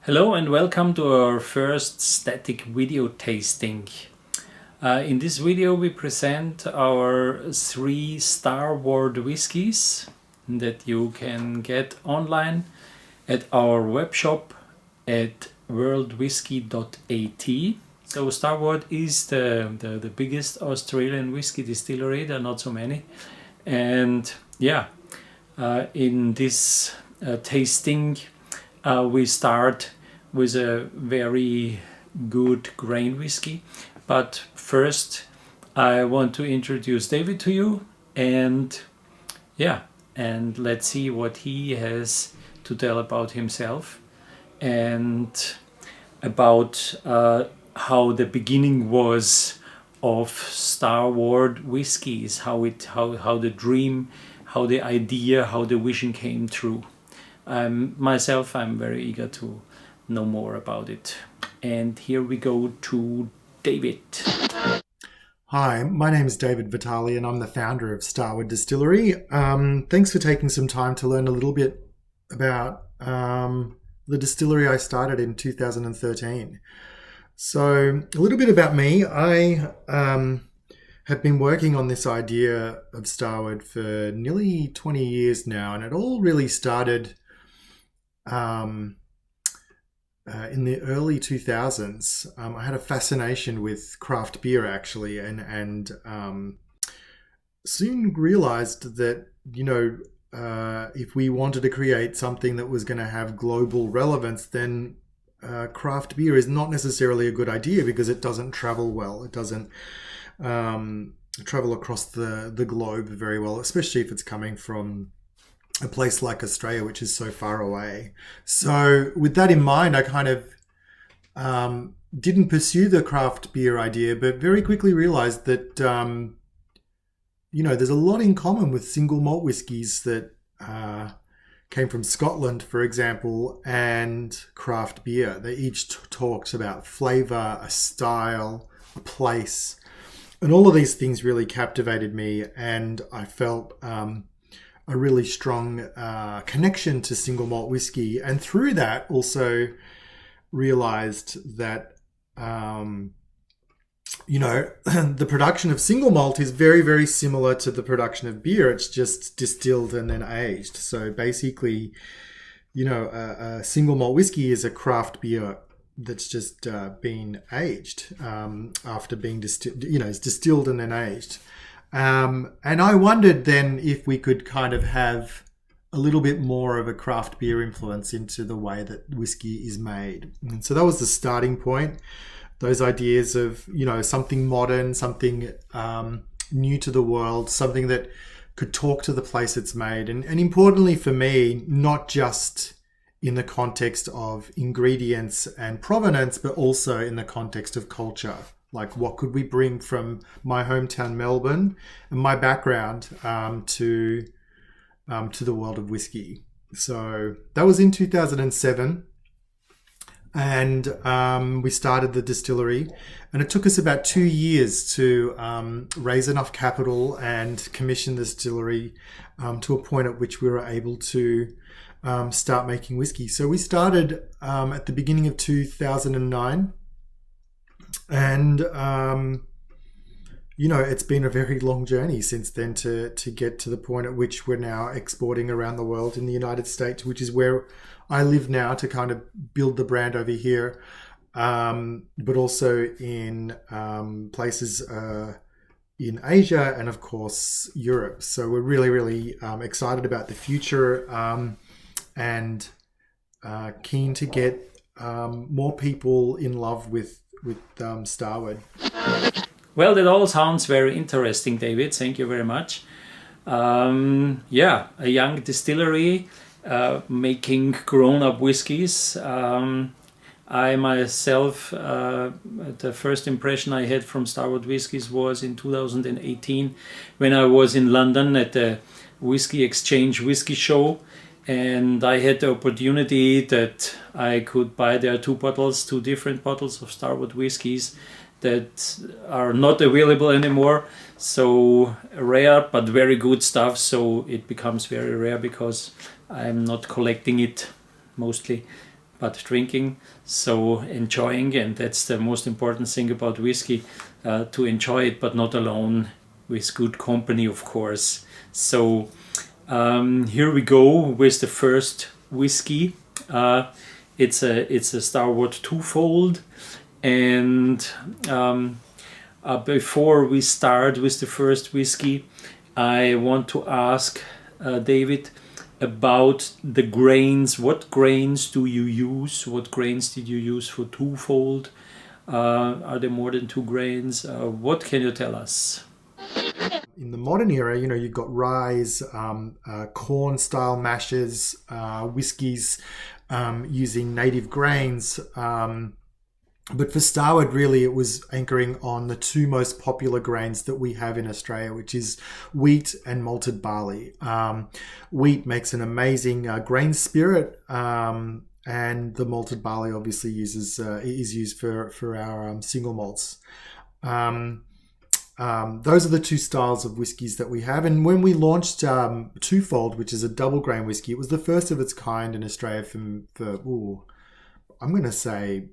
Hello and welcome to our first static video tasting. In this video we present our 3 Starward whiskies that you can get online at our web shop at Worldwhisky.at. So Starward is the biggest Australian whiskey distillery. There are not so many. And in this tasting we start with a very good grain whiskey. But first I want to introduce David to you and let's see what he has to tell about himself and about how the beginning was of Starward whiskies, how the dream, how the idea, how the vision came true. Myself, I'm very eager to know more about it. And here we go to David. Hi, my name is David Vitale and I'm the founder of Starward Distillery. Thanks for taking some time to learn a little bit about the distillery I started in 2013. So a little bit about me. I have been working on this idea of Starward for nearly 20 years now, and it all really started in the early 2000s. I had a fascination with craft beer actually, and soon realized that, if we wanted to create something that was going to have global relevance, then craft beer is not necessarily a good idea because it doesn't travel well. It doesn't travel across the globe very well, especially if it's coming from a place like Australia, which is so far away. So with that in mind, I kind of didn't pursue the craft beer idea, but very quickly realized that, there's a lot in common with single malt whiskies that came from Scotland, for example, and craft beer. They each talked about flavor, a style, a place, and all of these things really captivated me, and I felt a really strong connection to single malt whiskey, and through that also realized that the production of single malt is very, very similar to the production of beer. It's just distilled and then aged. So basically, a single malt whiskey is a craft beer that's just been aged after being distilled. It's distilled and then aged. And I wondered then if we could kind of have a little bit more of a craft beer influence into the way that whiskey is made. And so that was the starting point. Those ideas of, something modern, something new to the world, something that could talk to the place it's made. And importantly for me, not just in the context of ingredients and provenance, but also in the context of culture. Like, what could we bring from my hometown, Melbourne, and my background to the world of whiskey? So that was in 2007, and we started the distillery, and it took us about 2 years to raise enough capital and commission the distillery to a point at which we were able to start making whiskey. So we started at the beginning of 2009. And, it's been a very long journey since then to get to the point at which we're now exporting around the world in the United States, which is where I live now, to kind of build the brand over here, but also in places in Asia and, of course, Europe. So we're really, really excited about the future and keen to get more people in love with Starward. Well, that all sounds very interesting, David. Thank you very much. A young distillery making grown-up whiskies. I myself, the first impression I had from Starward whiskies was in 2018 when I was in London at the Whisky Exchange Whisky Show. And I had the opportunity that I could buy there two different bottles of Starward whiskies that are not available anymore. So rare, but very good stuff. So it becomes very rare because I'm not collecting it mostly. but drinking, so enjoying, and that's the most important thing about whiskey, to enjoy it, but not alone, with good company, of course. So here we go with the first whiskey. It's a Starward twofold, and before we start with the first whiskey, I want to ask David about the grains. What grains do you use? What grains did you use for twofold? Are there more than 2 grains? What can you tell us? In the modern era, you've got rye, corn style mashes, whiskies using native grains. But for Starward, really, it was anchoring on the 2 most popular grains that we have in Australia, which is wheat and malted barley. Wheat makes an amazing grain spirit, and the malted barley obviously is used for our single malts. Those are the 2 styles of whiskies that we have. And when we launched Twofold, which is a double grain whiskey, it was the first of its kind in Australia for I'm going to say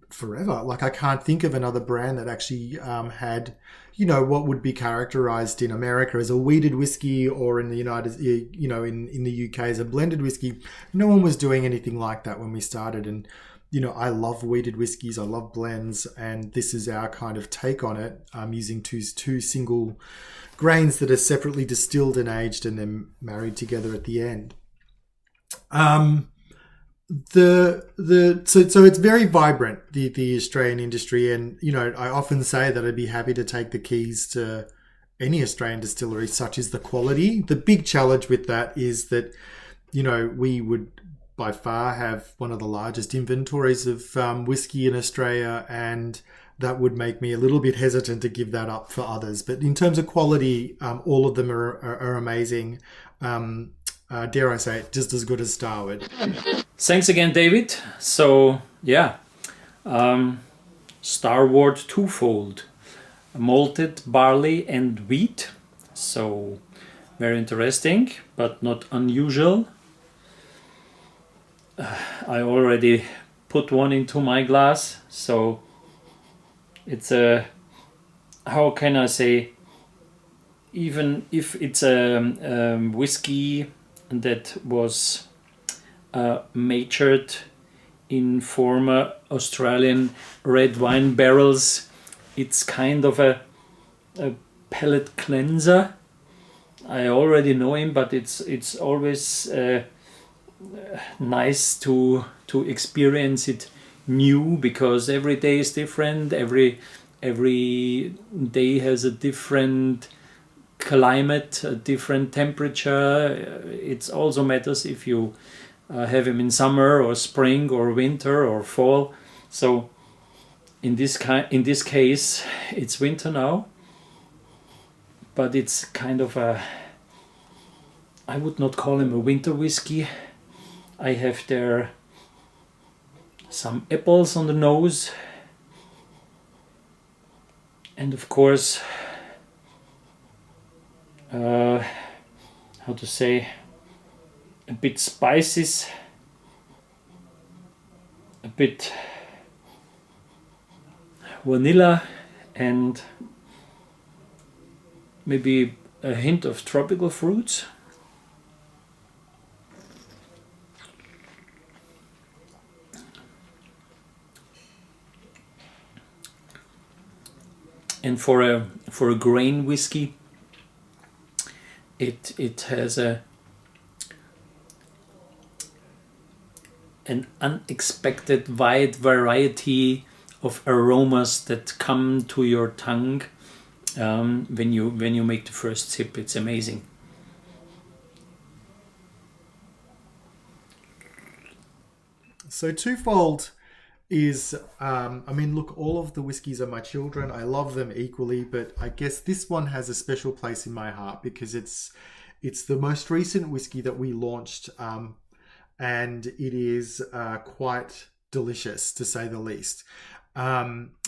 forever. Like, I can't think of another brand that actually had, what would be characterized in America as a wheated whiskey, or in the in the UK as a blended whiskey. No one was doing anything like that when we started. And I love wheated whiskies, I love blends, and this is our kind of take on it, using two single grains that are separately distilled and aged and then married together at the end. So it's very vibrant, the Australian industry, and I often say that I'd be happy to take the keys to any Australian distillery, such as the quality. The big challenge with that is that we would by far have one of the largest inventories of whiskey in Australia, and that would make me a little bit hesitant to give that up for others. But in terms of quality, all of them are amazing. Dare I say it, just as good as Starward. Thanks again, David. So yeah, Starward twofold, malted barley and wheat. So very interesting, but not unusual. I already put one into my glass, so it's a, how can I say, even if it's a whiskey that was matured in former Australian red wine barrels, it's kind of a palate cleanser. I already know him, but it's always nice to experience it new, because every day is different. Every day has a different climate, a different temperature. It also matters if you have him in summer or spring or winter or fall. So in this case, it's winter now, but it's kind of a, I would not call him a winter whiskey. I have there some apples on the nose, and of course, how to say, a bit spices, a bit vanilla, and maybe a hint of tropical fruits. And for a grain whiskey, it has an unexpected wide variety of aromas that come to your tongue when you make the first sip. It's amazing. So Twofold is, look, all of the whiskies are my children. I love them equally, but I guess this one has a special place in my heart because it's the most recent whiskey that we launched, and it is quite delicious, to say the least.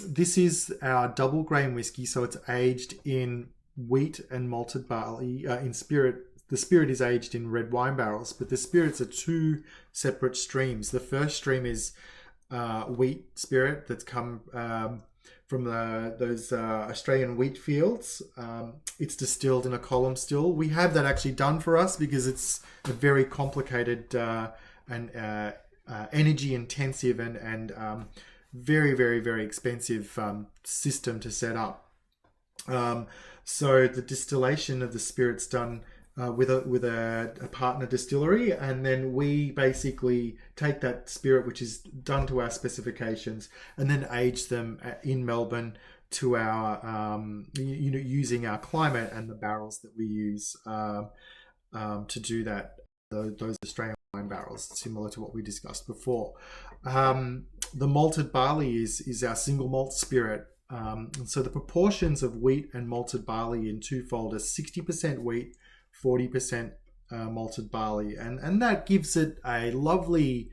This is our double grain whiskey, so it's aged in wheat and malted barley, in spirit the spirit is aged in red wine barrels, but the spirits are two separate streams. The first stream is wheat spirit that's come from those Australian wheat fields. It's distilled in a column still. We have that actually done for us because it's a very complicated and energy intensive and very, very, very expensive system to set up. So the distillation of the spirit's done with a partner distillery, and then we basically take that spirit, which is done to our specifications, and then age them in Melbourne to our using our climate and the barrels that we use to do that. Those Australian wine barrels, similar to what we discussed before. The malted barley is our single malt spirit. And so the proportions of wheat and malted barley in twofold are 60% wheat, 40% malted barley, and that gives it a lovely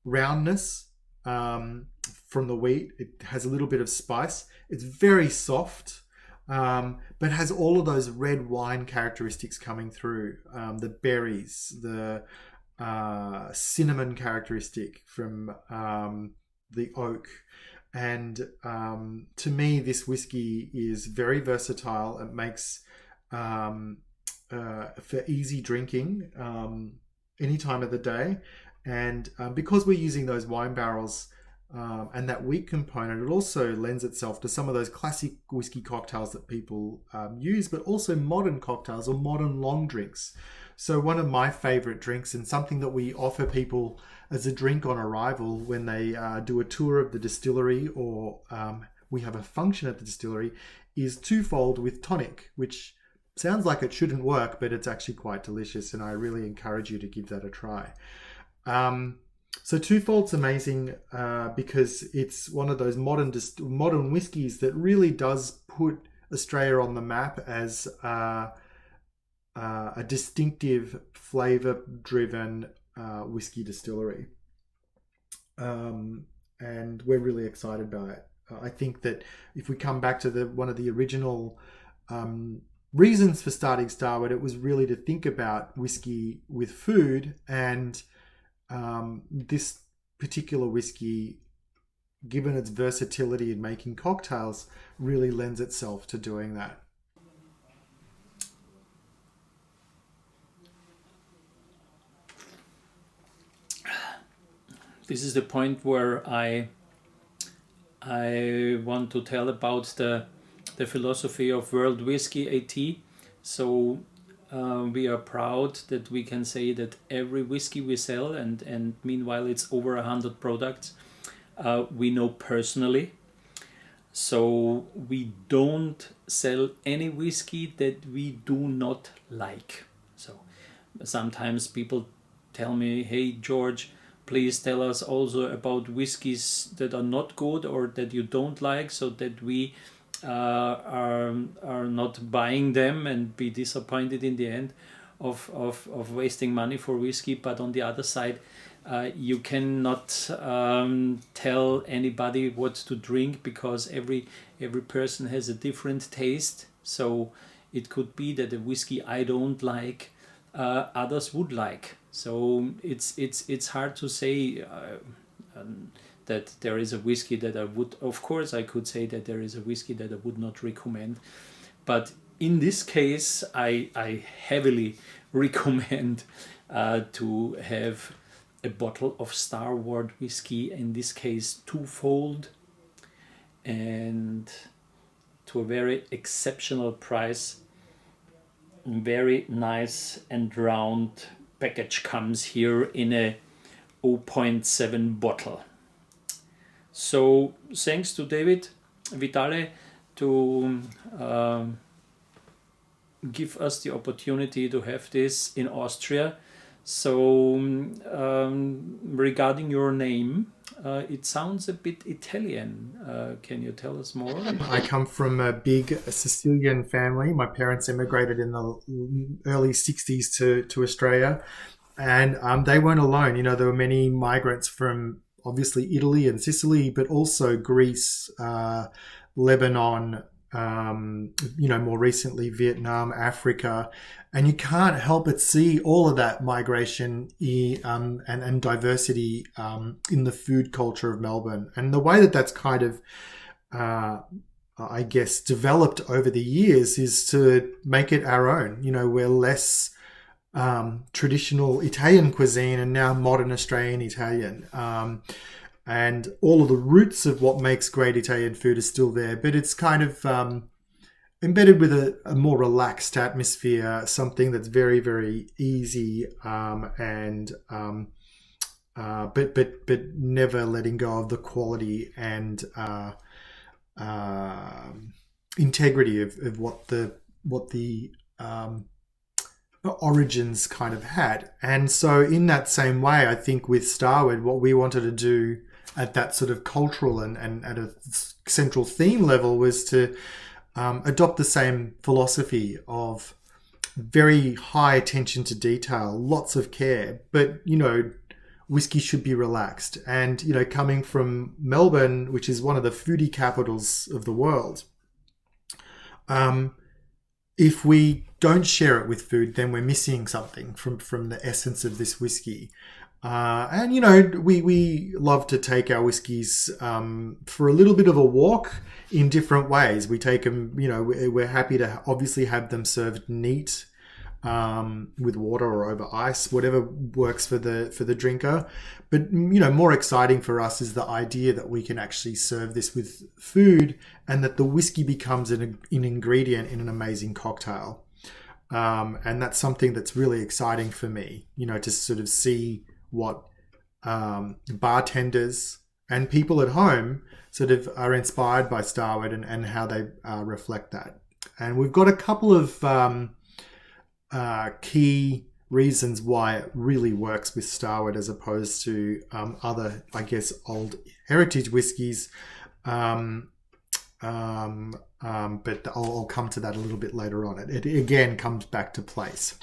roundness from the wheat. It has a little bit of spice. It's very soft, but has all of those red wine characteristics coming through. The berries, the cinnamon characteristic from the oak. And to me, this whiskey is very versatile. It makes for easy drinking any time of the day. And because we're using those wine barrels and that wheat component, it also lends itself to some of those classic whiskey cocktails that people use, but also modern cocktails or modern long drinks. So one of my favorite drinks, and something that we offer people as a drink on arrival when they do a tour of the distillery, or we have a function at the distillery, is twofold with tonic, which sounds like it shouldn't work, but it's actually quite delicious, and I really encourage you to give that a try. So twofold's amazing because it's one of those modern whiskies that really does put Australia on the map as a distinctive flavor-driven whiskey distillery. And we're really excited by it. I think that if we come back to one of the original reasons for starting Starward, it was really to think about whiskey with food, and this particular whiskey, given its versatility in making cocktails, really lends itself to doing that. This is the point where I want to tell about the philosophy of Worldwhisky.at. So we are proud that we can say that every whiskey we sell, and meanwhile it's over 100 products, we know personally. So we don't sell any whiskey that we do not like. So sometimes people tell me, hey George, please tell us also about whiskies that are not good or that you don't like, so that we are not buying them and be disappointed in the end of wasting money for whiskey. But on the other side, you cannot tell anybody what to drink, because every person has a different taste. So it could be that a whiskey I don't like, others would like. So it's hard to say that there is a whiskey that I would. Of course, I could say that there is a whiskey that I would not recommend, but in this case, I heavily recommend to have a bottle of Starward whiskey. In this case, twofold, and to a very exceptional price. Very nice and round package comes here in a 0.7 bottle. So thanks to David Vitale to give us the opportunity to have this in Austria. So regarding your name, it sounds a bit Italian. Can you tell us more? I come from a big Sicilian family. My parents immigrated in the early 60s to Australia, and they weren't alone. You know, there were many migrants from obviously Italy and Sicily, but also Greece, Lebanon, more recently Vietnam, Africa, and you can't help but see all of that migration and diversity in the food culture of Melbourne. And the way that that's kind of, I guess, developed over the years is to make it our own. We're less traditional Italian cuisine and now modern Australian Italian. And all of the roots of what makes great Italian food is still there, but it's kind of embedded with a more relaxed atmosphere, something that's very, very easy, but never letting go of the quality and integrity of what the origins kind of had. And so in that same way, I think with Starward, what we wanted to do at that sort of cultural and at a central theme level was to adopt the same philosophy of very high attention to detail, lots of care, but whiskey should be relaxed. And coming from Melbourne, which is one of the foodie capitals of the world, if we don't share it with food, then we're missing something from the essence of this whiskey. And we love to take our whiskies for a little bit of a walk in different ways. We take them, we're happy to obviously have them served neat, with water or over ice, whatever works for the drinker. But more exciting for us is the idea that we can actually serve this with food, and that the whiskey becomes an ingredient in an amazing cocktail. And that's something that's really exciting for me, to sort of see what bartenders and people at home sort of are inspired by Starward and how they reflect that. And we've got a couple of key reasons why it really works with Starward as opposed to other, I guess, old heritage whiskies. But I'll come to that a little bit later on. It again comes back to place.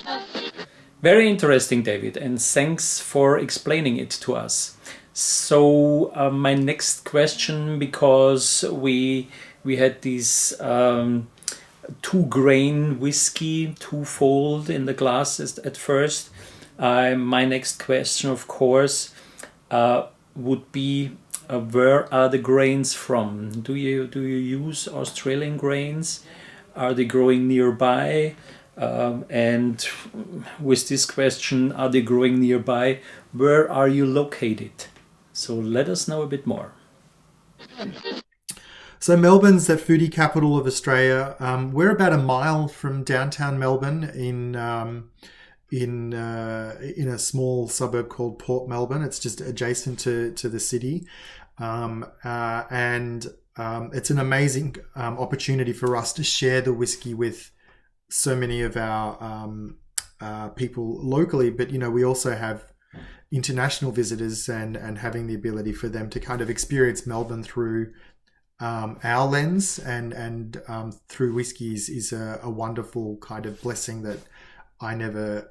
Very interesting, David, and thanks for explaining it to us. So my next question, because we had these 2-grain whiskey, twofold in the glasses at first. My next question, of course, would be where are the grains from? Do you use Australian grains? Are they growing nearby? And with this question, are they growing nearby? Where are you located? So let us know a bit more. So Melbourne's the foodie capital of Australia. We're about a mile from downtown Melbourne in a small suburb called Port Melbourne. It's just adjacent to the city. And it's an amazing opportunity for us to share the whiskey with so many of our people locally, but we also have international visitors and having the ability for them to kind of experience Melbourne through our lens and through whiskies is a wonderful kind of blessing that I never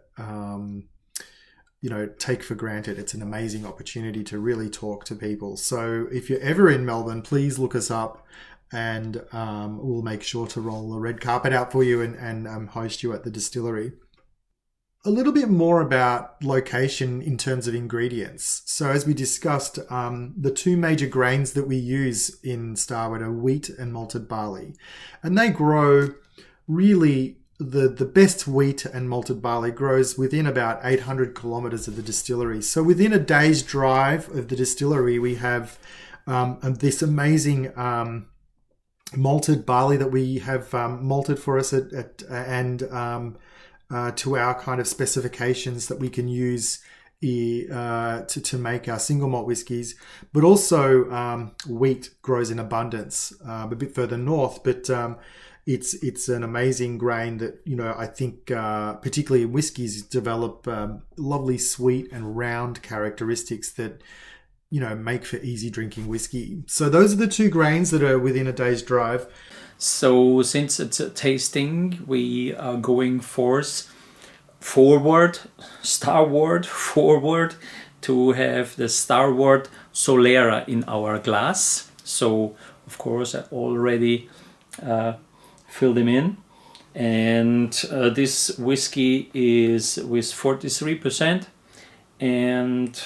take for granted. It's an amazing opportunity to really talk to people. So if you're ever in Melbourne, please look us up, and we'll make sure to roll the red carpet out for you and host you at the distillery. A little bit more about location in terms of ingredients. So as we discussed, the 2 major grains that we use in Starward are wheat and malted barley. And they grow really, the best wheat and malted barley grows within about 800 kilometers of the distillery. So within a day's drive of the distillery, we have this amazing malted barley that we have malted for us to our kind of specifications that we can use to make our single malt whiskies. But also wheat grows in abundance a bit further north, but it's an amazing grain that I think particularly in whiskies develop lovely sweet and round characteristics that make for easy drinking whiskey. So those are the 2 grains that are within a day's drive. So since it's a tasting, we are going Starward forward to have the Starward Solera in our glass. So of course I already fill them in. And this whiskey is with 43% and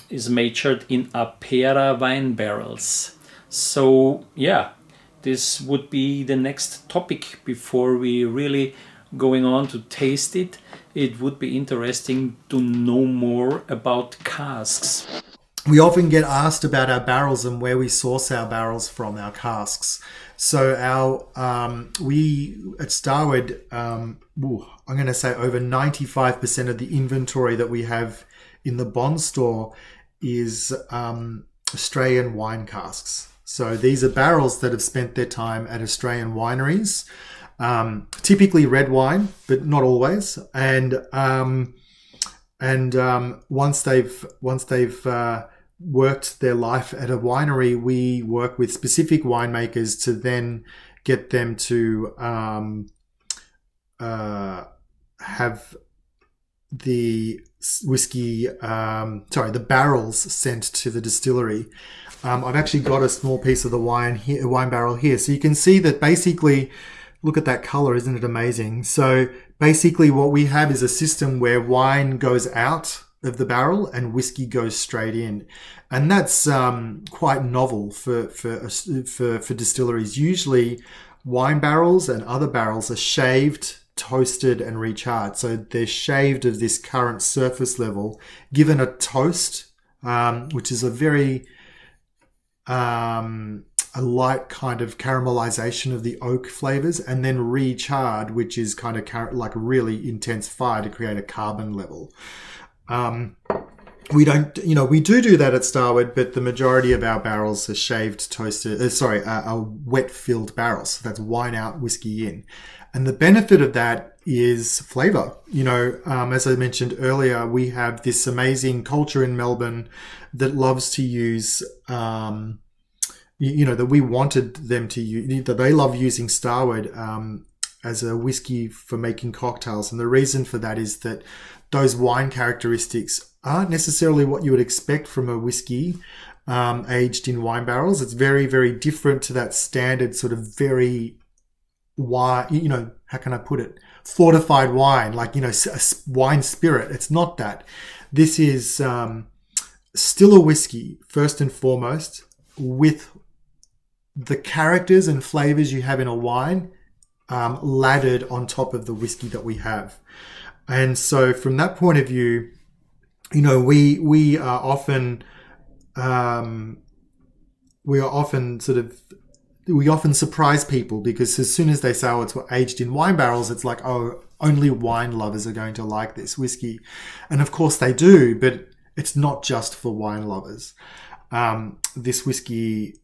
is matured in Apera wine barrels. So yeah, this would be the next topic before we really going on to taste it. It would be interesting to know more about casks. We often get asked about our barrels and where we source our barrels from, our casks. So we at Starward, I'm going to say over 95% of the inventory that we have in the bond store is Australian wine casks. So these are barrels that have spent their time at Australian wineries, typically red wine, but not always. And once they've worked their life at a winery, we work with specific winemakers to then get them to have the the barrels sent to the distillery. I've actually got a small piece of the wine barrel here. So you can see that basically, look at that color, isn't it amazing? So basically what we have is a system where wine goes out of the barrel and whiskey goes straight in. And that's quite novel for distilleries. Usually wine barrels and other barrels are shaved, toasted and recharred. So they're shaved of this current surface level, given a toast, which is a very a light kind of caramelization of the oak flavors, and then recharred, which is kind of like a really intense fire to create a carbon level. We don't, we do that at Starward, but the majority of our barrels are shaved, toasted, are wet filled barrels. So that's wine out, whiskey in. And the benefit of that is flavor. As I mentioned earlier, we have this amazing culture in Melbourne that loves to use, that we wanted them to use, that they love using Starward as a whiskey for making cocktails. And the reason for that is that those wine characteristics aren't necessarily what you would expect from a whiskey aged in wine barrels. It's very, very different to that standard sort of very wine, how can I put it? Fortified wine, like, a wine spirit. It's not that. This is still a whiskey, first and foremost, with the characters and flavors you have in a wine laddered on top of the whiskey that we have. And so from that point of view, we are often surprise people, because as soon as they say, it's aged in wine barrels, it's like, only wine lovers are going to like this whiskey. And of course they do, but it's not just for wine lovers. This whiskey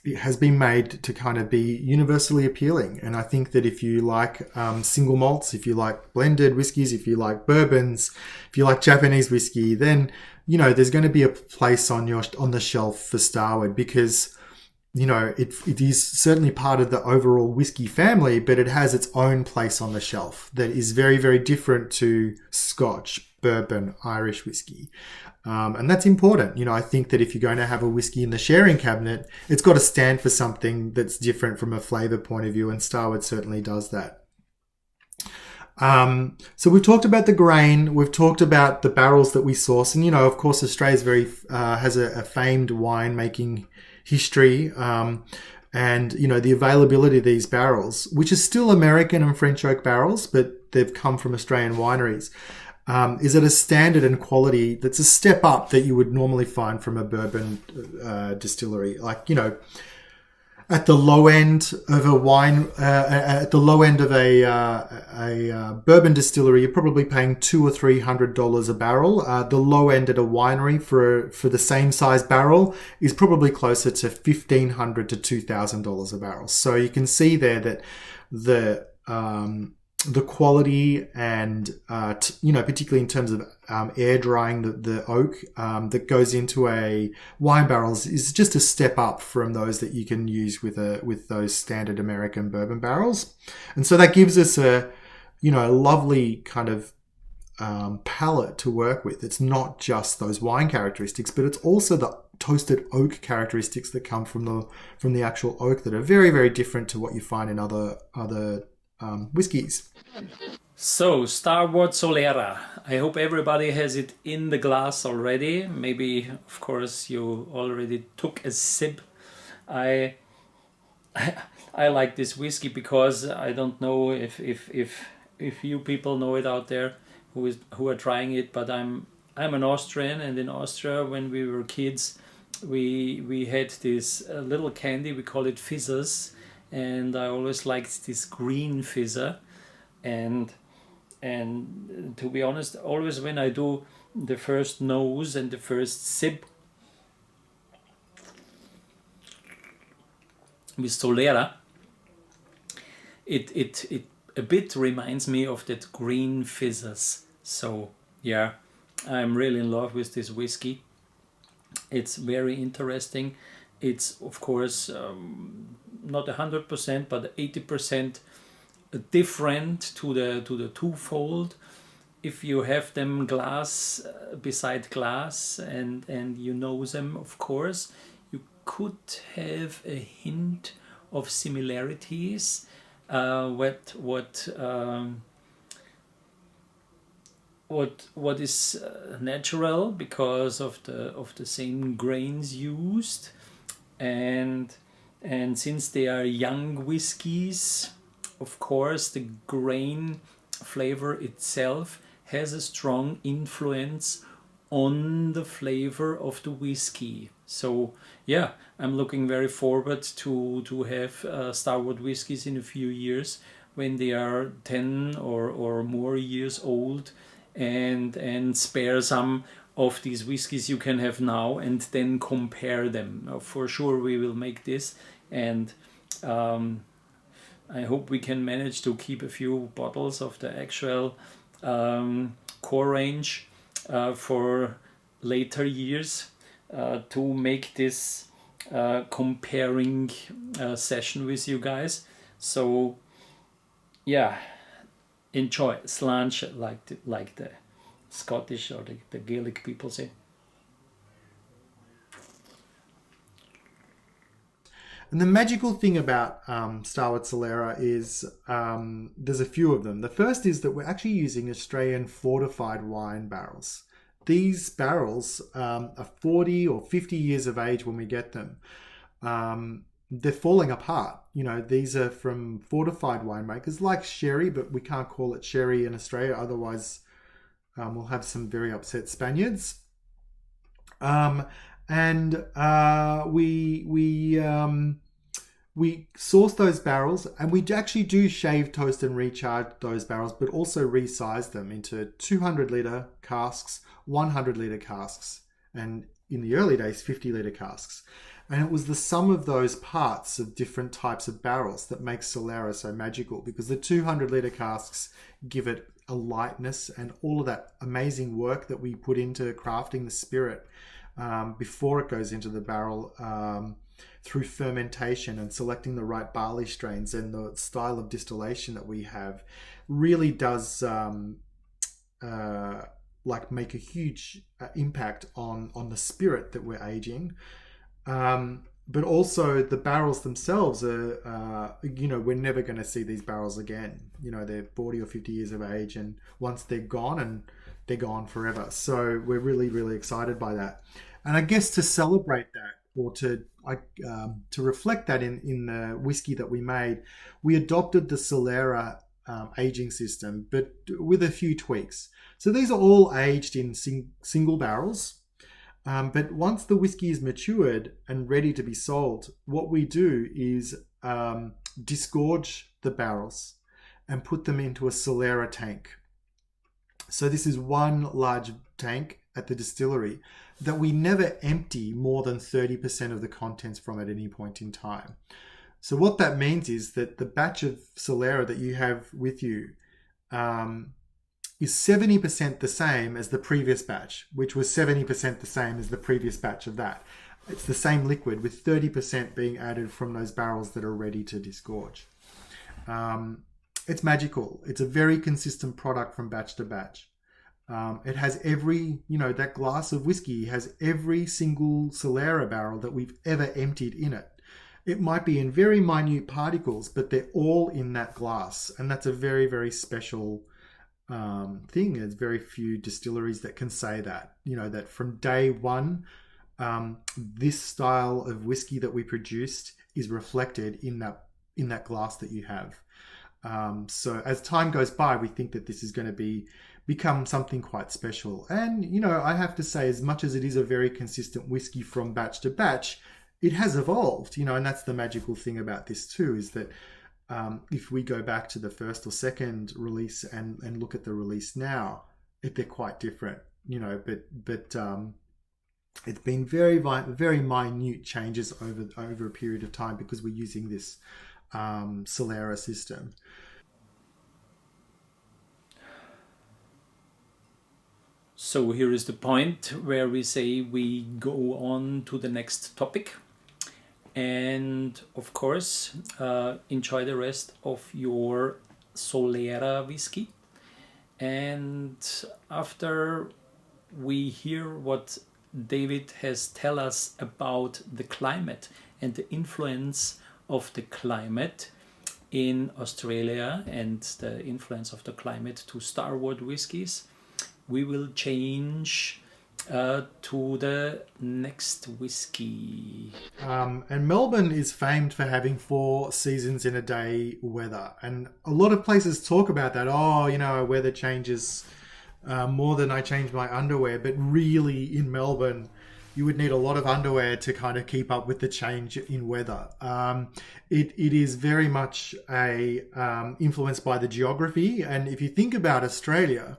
it has been made to kind of be universally appealing. And I think that if you like single malts, if you like blended whiskeys, if you like bourbons, if you like Japanese whiskey, then, there's going to be a place on the shelf for Starward, because, it is certainly part of the overall whiskey family, but it has its own place on the shelf that is very, very different to Scotch, bourbon, Irish whiskey. And that's important. I think that if you're going to have a whiskey in the sharing cabinet, it's got to stand for something that's different from a flavor point of view, and Starward certainly does that. So we've talked about the grain, we've talked about the barrels that we source, and of course Australia's has a famed wine making history, and the availability of these barrels, which is still American and French oak barrels, but they've come from Australian wineries, is at a standard and quality that's a step up that you would normally find from a bourbon distillery. Like, at the low end of a wine, at the low end of a bourbon distillery, you're probably paying $200 or $300 a barrel. The low end at a winery for the same size barrel is probably closer to $1,500 to $2,000 a barrel. So you can see there that the quality and, particularly in terms of air drying the oak that goes into a wine barrels is just a step up from those that you can use with those standard American bourbon barrels. And so that gives us a lovely kind of palette to work with. It's not just those wine characteristics, but it's also the toasted oak characteristics that come from the actual oak that are very, very different to what you find in other whiskies. So, Starward Solera. I hope everybody has it in the glass already. Maybe, of course, you already took a sip. I like this whiskey because I don't know if you people know it out there who are trying it, but I'm an Austrian, and in Austria when we were kids we had this little candy, we call it fizzers, and I always liked this green fizzer, and to be honest, always when I do the first nose and the first sip with Solera, it a bit reminds me of that green fizzers. So yeah, I'm really in love with this whiskey. It's very interesting. It's of course not 100% but 80% different to the twofold. If you have them glass beside glass and you know them, of course, you could have a hint of similarities. What is natural because of the same grains used, and since they are young whiskies, of course the grain flavor itself has a strong influence on the flavor of the whiskey. So yeah, I'm looking very forward to have Starward whiskies in a few years when they are 10 or more years old, and spare some of these whiskies you can have now and then compare them. For sure we will make this, and I hope we can manage to keep a few bottles of the actual core range for later years to make this comparing session with you guys. So yeah, enjoy, slanch, like the Scottish or the Gaelic people say. And the magical thing about Starward Solera is there's a few of them. The first is that we're actually using Australian fortified wine barrels. These barrels are 40 or 50 years of age when we get them. They're falling apart. You know, these are from fortified winemakers like sherry, but we can't call it sherry in Australia. Otherwise, we'll have some very upset Spaniards. We source those barrels, and we actually do shave, toast, and recharge those barrels, but also resize them into 200-litre casks, 100-litre casks, and in the early days, 50-litre casks. And it was the sum of those parts of different types of barrels that makes Solera so magical, because the 200-litre casks give it a lightness and all of that amazing work that we put into crafting the spirit before it goes into the barrel, through fermentation and selecting the right barley strains and the style of distillation that we have, really does make a huge impact on the spirit that we're aging. But also the barrels themselves are, we're never going to see these barrels again. You know, they're 40 or 50 years of age, and once they're gone, and they're gone forever. So we're really, really excited by that. And I guess to celebrate that, or to reflect that in the whiskey that we made, we adopted the Solera aging system, but with a few tweaks. So these are all aged in single barrels. But once the whiskey is matured and ready to be sold, what we do is disgorge the barrels and put them into a Solera tank. So this is one large tank at the distillery that we never empty more than 30% of the contents from at any point in time. So what that means is that the batch of Solera that you have with you is 70% the same as the previous batch, which was 70% the same as the previous batch of that. It's the same liquid with 30% being added from those barrels that are ready to disgorge. It's magical. It's a very consistent product from batch to batch. It has every, that glass of whiskey has every single Solera barrel that we've ever emptied in it. It might be in very minute particles, but they're all in that glass. And that's a very, very special thing. There's very few distilleries that can say that, that from day one, this style of whiskey that we produced is reflected in that glass that you have. So as time goes by, we think that this is going to become something quite special. And, I have to say, as much as it is a very consistent whiskey from batch to batch, it has evolved, and that's the magical thing about this too, is that if we go back to the first or second release and look at the release now, they're quite different, but it's been very, very minute changes over a period of time because we're using this Solera system. So here is the point where we say we go on to the next topic. And of course, enjoy the rest of your Solera whiskey. And after we hear what David has tell us about the climate and the influence of the climate in Australia and the influence of the climate to Starward whiskies, we will change to the next whiskey. And Melbourne is famed for having 4 seasons in a day weather. And a lot of places talk about that. Weather changes more than I change my underwear. But really in Melbourne, you would need a lot of underwear to kind of keep up with the change in weather. It is very much influenced by the geography. And if you think about Australia,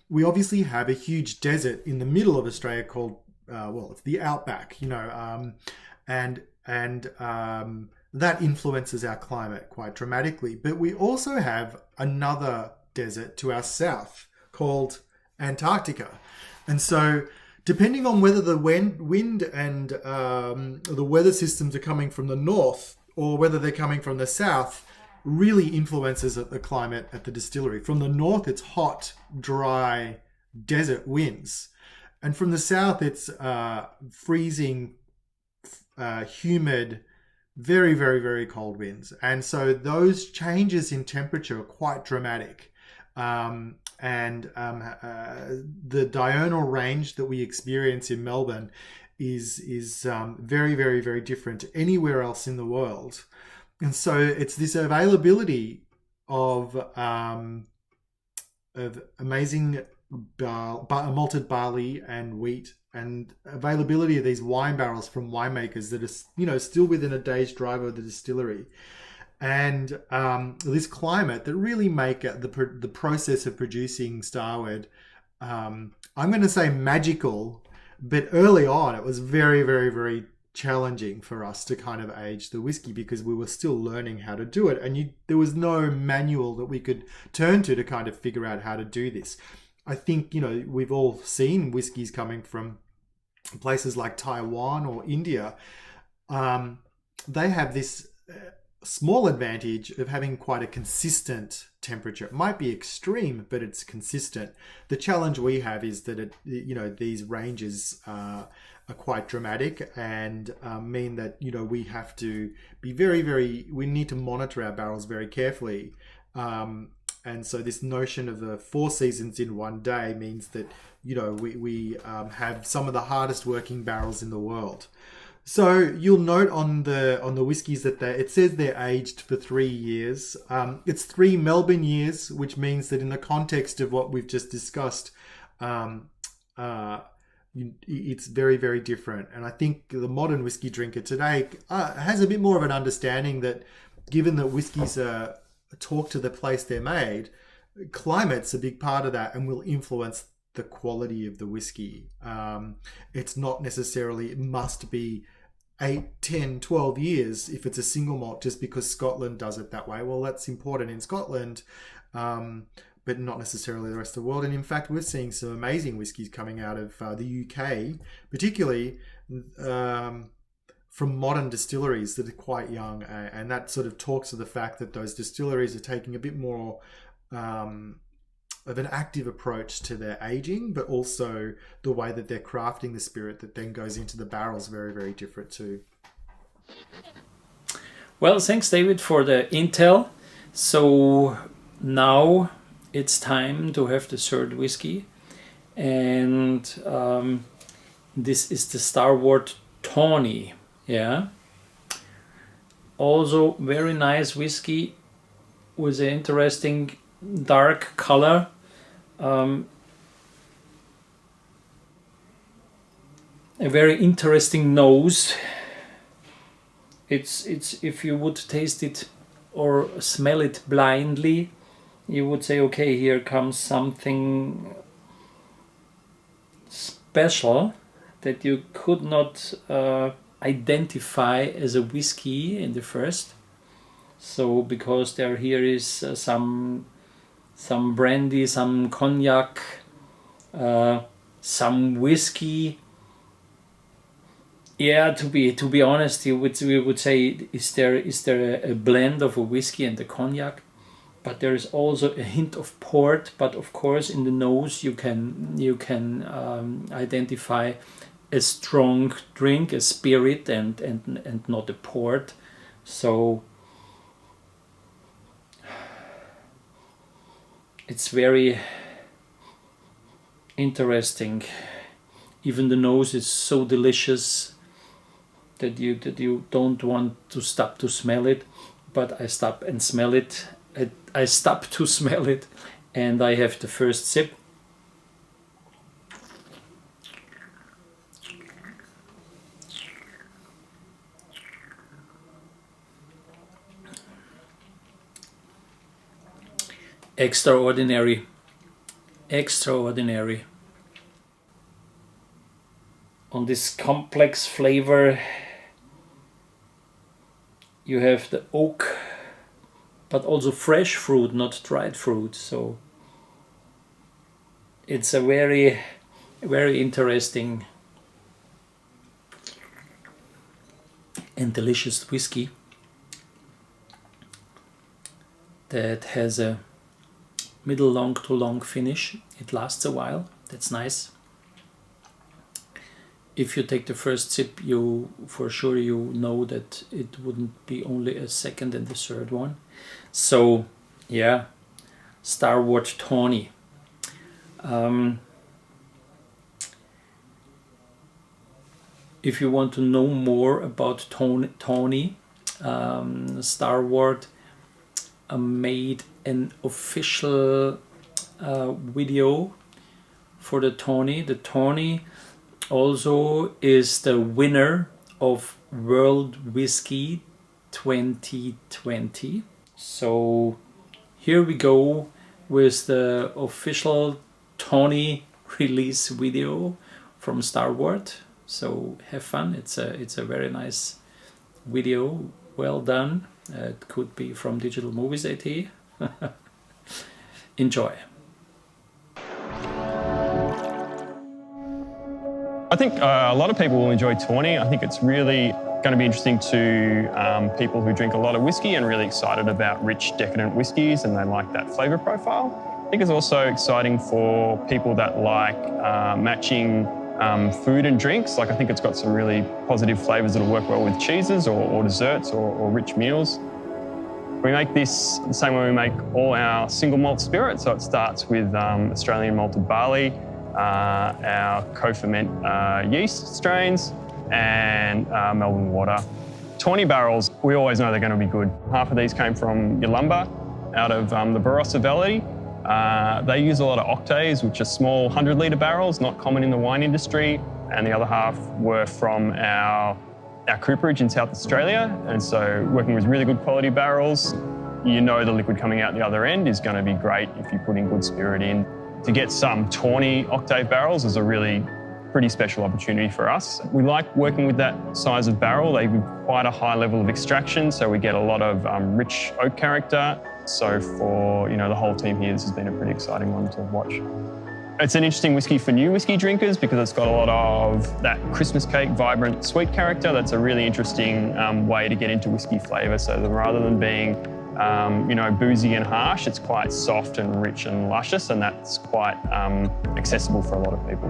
we obviously have a huge desert in the middle of Australia called, it's the outback, and that influences our climate quite dramatically. But we also have another desert to our south called Antarctica. And so depending on whether the wind and the weather systems are coming from the north or whether they're coming from the south, really influences the climate at the distillery. From the north, it's hot, dry, desert winds. And from the south, it's freezing, humid, very, very, very cold winds. And so those changes in temperature are quite dramatic. The diurnal range that we experience in Melbourne is very, very, very different to anywhere else in the world. And so it's this availability of amazing malted barley and wheat, and availability of these wine barrels from winemakers that are, still within a day's drive of the distillery, and this climate that really make the process of producing Starward, I'm going to say magical, but early on it was very, very, very challenging for us to kind of age the whiskey because we were still learning how to do it, and there was no manual that we could turn to kind of figure out how to do this. I think we've all seen whiskies coming from places like Taiwan or India. They have this small advantage of having quite a consistent temperature. It might be extreme, but it's consistent. The challenge we have is that these ranges are quite dramatic and mean that we have to be very, very. We need to monitor our barrels very carefully. And so this notion of the 4 seasons in one day means that we have some of the hardest working barrels in the world. So you'll note on the whiskies that it says they're aged for 3 years. It's 3 Melbourne years, which means that in the context of what we've just discussed, it's very, very different. And I think the modern whiskey drinker today has a bit more of an understanding that given that whiskies are talk to the place they're made, climate's a big part of that and will influence the quality of the whiskey. It's not necessarily, it must be 8, 10, 12 years if it's a single malt just because Scotland does it that way. Well, that's important in Scotland, but not necessarily the rest of the world. And in fact, we're seeing some amazing whiskies coming out of the UK, particularly from modern distilleries that are quite young. And that sort of talks to the fact that those distilleries are taking a bit more an active approach to their aging, but also the way that they're crafting the spirit that then goes into the barrels very, very different too. Well, thanks, David, for the intel. So now it's time to have the third whiskey, and this is the Starward Tawny. Yeah, also very nice whiskey with an interesting dark color. A very interesting nose. It's if you would taste it or smell it blindly, you would say, okay, here comes something special that you could not identify as a whiskey in the first. So because here is some brandy, some cognac, some whiskey. Yeah, to be honest, we would say, is there a blend of a whiskey and a cognac? But there is also a hint of port. But of course, in the nose, you can identify a strong drink, a spirit, and not a port. So it's very interesting. Even the nose is so delicious that you don't want to stop to smell it, but I stop and smell it. I stop to smell it, and I have the first sip. Extraordinary. On this complex flavor, you have the oak, but also fresh fruit, not dried fruit. So it's a very, very interesting and delicious whiskey that has a middle long to long finish. It lasts a while. That's nice. If you take the first sip, you know that it wouldn't be only a second and the third one. So yeah, Starward Tawny. If you want to know more about Tawny, Starward made an official video for the Tawny. The Tawny also is the winner of World Whiskey 2020. So here we go with the official Tawny release video from Starward. So have fun. It's a very nice video, well done. It could be from Worldwhisky.at. Enjoy. I think a lot of people will enjoy Tawny. I think it's really going to be interesting to people who drink a lot of whiskey and really excited about rich, decadent whiskies, and they like that flavour profile. I think it's also exciting for people that like matching food and drinks. Like, I think it's got some really positive flavours that'll work well with cheeses or desserts or rich meals. We make this the same way we make all our single malt spirits. So it starts with Australian malted barley, our co-ferment yeast strains, and Melbourne water. Tawny barrels, we always know they're going to be good. Half of these came from Yalumba out of the Barossa Valley. They use a lot of octaves, which are small 100-litre barrels, not common in the wine industry. And the other half were from our cooperage in South Australia. And so working with really good quality barrels, you know the liquid coming out the other end is going to be great if you put in good spirit in. To get some Tawny octave barrels is a really pretty special opportunity for us. We like working with that size of barrel. They have quite a high level of extraction, so we get a lot of rich oak character. So for the whole team here, this has been a pretty exciting one to watch. It's an interesting whiskey for new whiskey drinkers because it's got a lot of that Christmas cake, vibrant, sweet character. That's a really interesting way to get into whiskey flavour. So rather than being boozy and harsh. It's quite soft and rich and luscious, and that's quite accessible for a lot of people.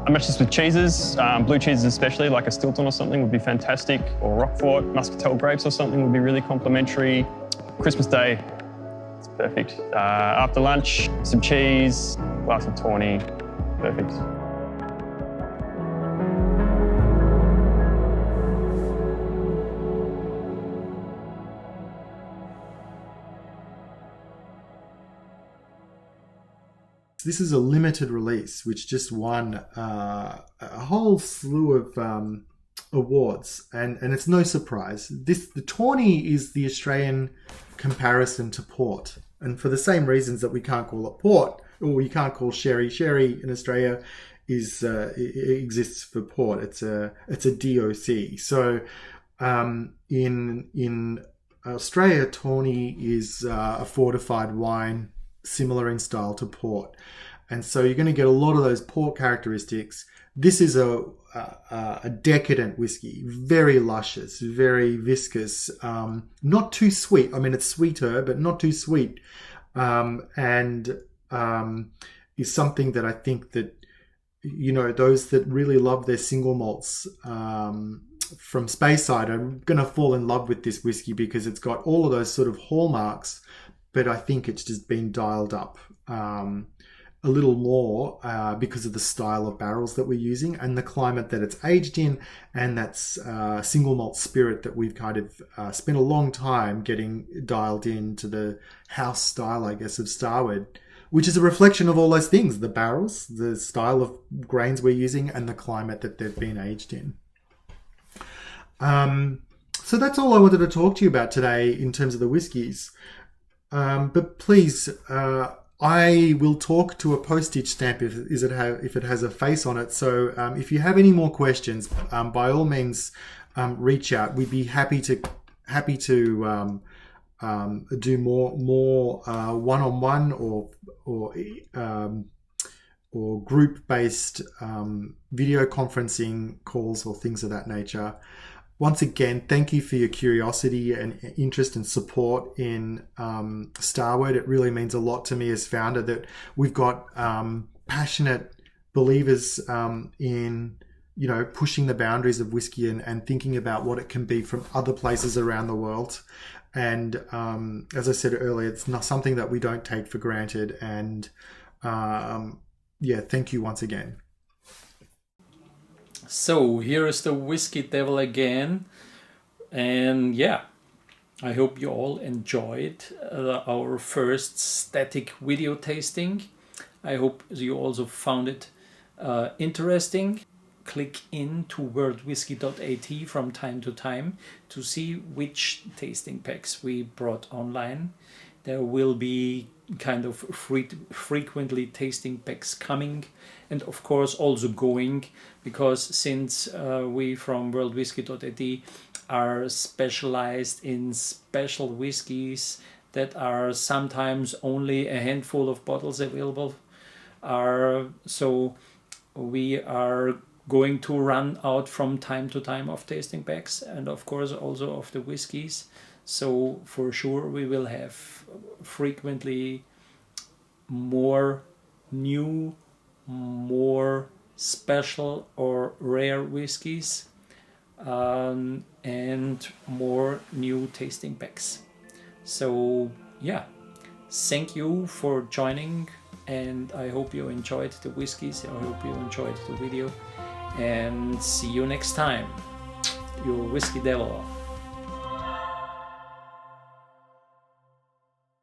I match this with cheeses, blue cheeses especially, like a Stilton or something would be fantastic, or Roquefort, Muscatel grapes or something would be really complimentary. Christmas Day, it's perfect. After lunch, some cheese, glass of tawny, perfect. This is a limited release, which just won a whole slew of awards, and it's no surprise. The Tawny is the Australian comparison to port, and for the same reasons that we can't call it port, or we can't call sherry in Australia, it exists for port. It's a DOC. So in Australia, Tawny is a fortified wine, similar in style to port, and so you're going to get a lot of those port characteristics. This is a decadent whiskey, very luscious, very viscous, not too sweet. I mean, it's sweeter, but not too sweet, and is something that I think that those that really love their single malts from Speyside are going to fall in love with this whiskey, because it's got all of those sort of hallmarks, but I think it's just been dialed up a little more because of the style of barrels that we're using and the climate that it's aged in, and that's single malt spirit that we've kind of spent a long time getting dialed into the house style, I guess, of Starward, which is a reflection of all those things: the barrels, the style of grains we're using, and the climate that they've been aged in. So that's all I wanted to talk to you about today in terms of the whiskies. But please, I will talk to a postage stamp if it has a face on it. So if you have any more questions, by all means, reach out. We'd be happy to do more one-on-one or group-based video conferencing calls or things of that nature. Once again, thank you for your curiosity and interest and support in Starward. It really means a lot to me as founder that we've got passionate believers in pushing the boundaries of whiskey and thinking about what it can be from other places around the world. And as I said earlier, it's not something that we don't take for granted. And thank you once again. So here is the Whiskey Devil again, and I hope you all enjoyed our first static video tasting. I hope you also found it interesting. Click into Worldwhisky.at from time to time to see which tasting packs we brought online. There will be kind of frequently tasting packs coming, and of course also going, because since we from Worldwhisky.at are specialized in special whiskies that are sometimes only a handful of bottles available, so we are going to run out from time to time of tasting packs, and of course also of the whiskies. So for sure we will have frequently more new, more special or rare whiskies, and more new tasting packs. So thank you for joining, and I hope you enjoyed the whiskies. I hope you enjoyed the video, and see you next time. Your Whiskey Devil.